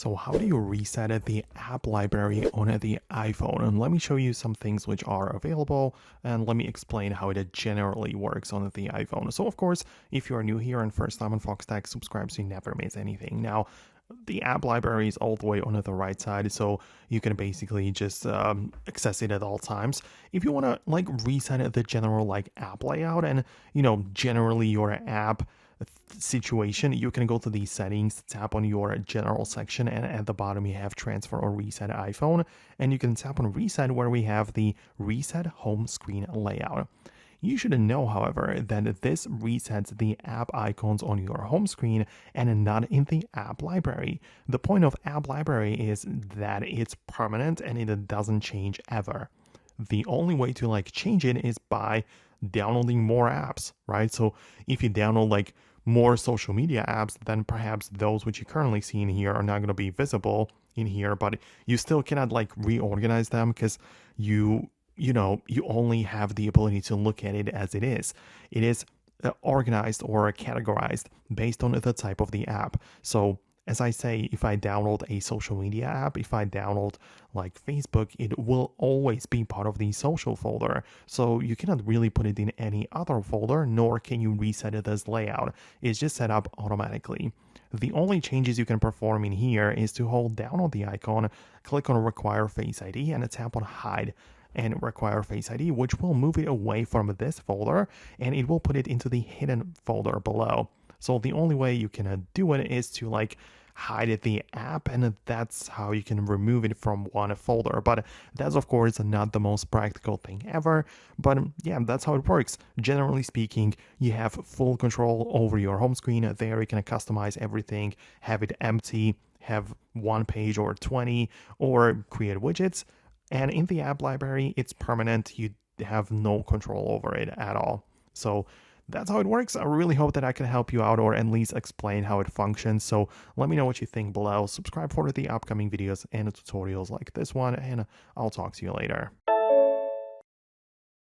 So how do you reset the app library on the iPhone? And let me show you some things which are available and let me explain how it generally works on the iPhone. So of course, if you are new here and first time on Foxtecc, subscribe so you never miss anything. Now, the app library is all the way on the right side, so you can basically just access it at all times. If you want to reset the general app layout and generally your app situation, you can go to the settings, tap on your general section, and at the bottom you have transfer or reset iPhone, and you can tap on reset where we have the reset home screen layout. You should know, however, that this resets the app icons on your home screen and not in the app library. The point of app library is that it's permanent and it doesn't change ever. The only way to change it is by downloading more apps, right? So if you download more social media apps, then perhaps those which you currently see in here are not going to be visible in here, but you still cannot reorganize them because you only have the ability to look at it as it is. It is organized or categorized based on the type of the app. So as I say, if I download a social media app, if I download Facebook, it will always be part of the social folder. So you cannot really put it in any other folder, nor can you reset it as layout. It's just set up automatically. The only changes you can perform in here is to hold down on the icon, click on Require Face ID, and tap on Hide and Require Face ID, which will move it away from this folder, and it will put it into the hidden folder below. So the only way you can do it is to hide the app, and that's how you can remove it from one folder. But that's of course not the most practical thing ever. But yeah, that's how it works. Generally speaking, you have full control over your home screen. There you can customize everything, have it empty, have one page or 20, or create widgets. And in the app library, it's permanent. You have no control over it at all. So that's how it works. I really hope that I can help you out or at least explain how it functions. So let me know what you think below. Subscribe for the upcoming videos and tutorials like this one, and I'll talk to you later.